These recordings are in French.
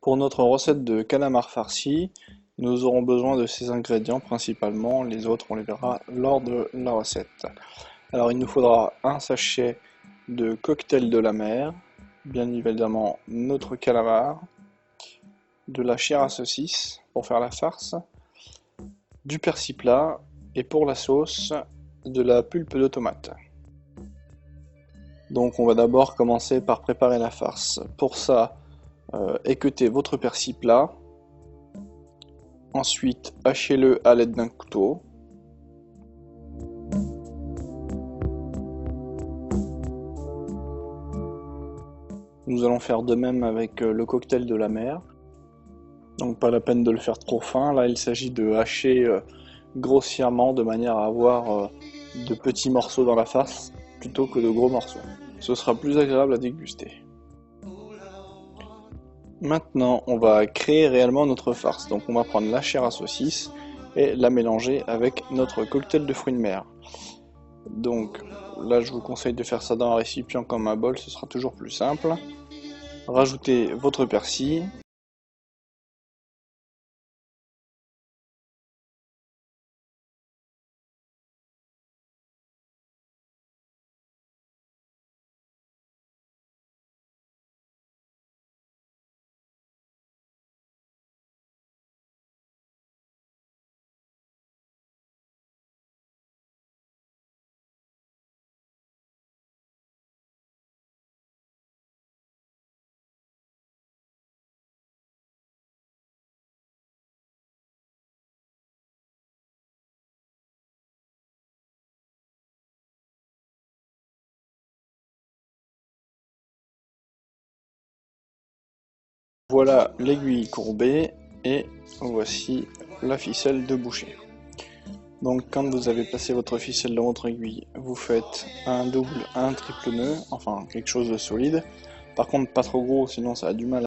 Pour notre recette de calamar farci, nous aurons besoin de ces ingrédients principalement, les autres on les verra lors de la recette. Alors il nous faudra un sachet de cocktail de la mer, bien évidemment notre calamar, de la chair à saucisse pour faire la farce, du persil plat et pour la sauce, de la pulpe de tomate. Donc on va d'abord commencer par préparer la farce. Pour ça, équeutez votre persil plat. Ensuite, hachez-le à l'aide d'un couteau. Nous allons faire de même avec le cocktail de la mer. Donc pas la peine de le faire trop fin. Là, il s'agit de hacher grossièrement de manière à avoir de petits morceaux dans la farce plutôt que de gros morceaux. Ce sera plus agréable à déguster. Maintenant, on va créer réellement notre farce. Donc on va prendre la chair à saucisse et la mélanger avec notre cocktail de fruits de mer. Donc là, je vous conseille de faire ça dans un récipient comme un bol, ce sera toujours plus simple. Rajoutez votre persil. Voilà l'aiguille courbée et voici la ficelle de boucher. Donc quand vous avez placé votre ficelle dans votre aiguille, vous faites un double, un triple nœud, enfin quelque chose de solide. Par contre pas trop gros, sinon ça a du mal.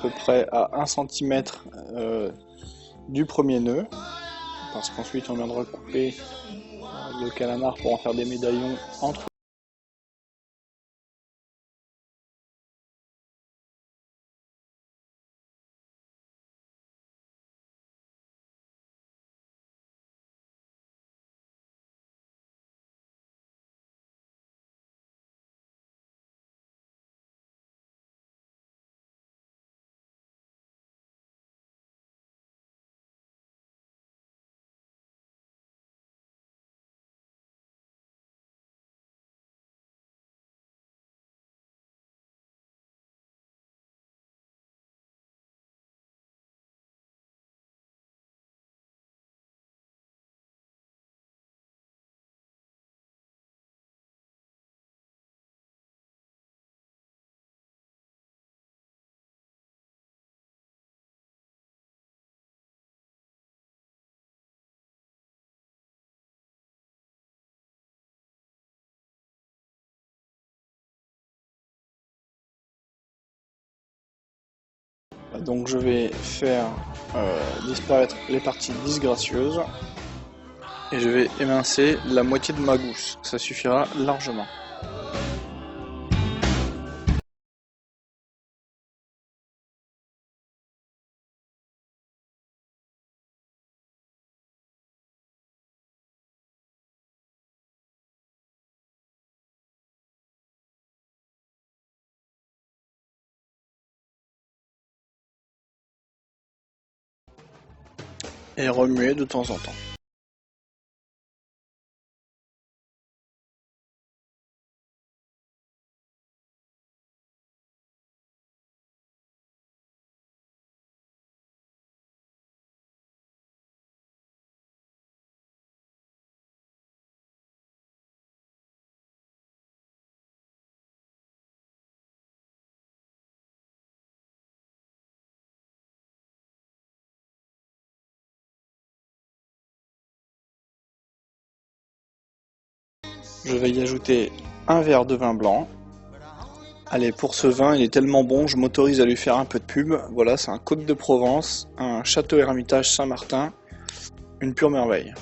À peu près à 1 cm du premier nœud, parce qu'ensuite on viendra couper le calamar pour en faire des médaillons entre donc je vais faire disparaître les parties disgracieuses et je vais émincer la moitié de ma gousse, ça suffira largement. et remuer de temps en temps. Je vais y ajouter un verre de vin blanc. Allez, pour ce vin, il est tellement bon, je m'autorise à lui faire un peu de pub. Voilà, c'est un Côte de Provence, un Château Hermitage Saint-Martin, une pure merveille.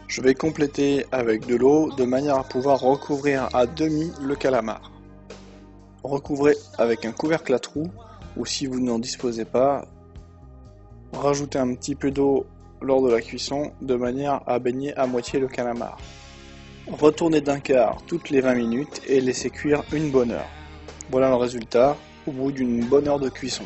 Je vais compléter avec de l'eau de manière à pouvoir recouvrir à demi le calamar. Recouvrez avec un couvercle à trous ou si vous n'en disposez pas, rajoutez un petit peu d'eau lors de la cuisson de manière à baigner à moitié le calamar. Retournez d'un quart toutes les 20 minutes et laissez cuire une bonne heure. Voilà le résultat au bout d'une bonne heure de cuisson.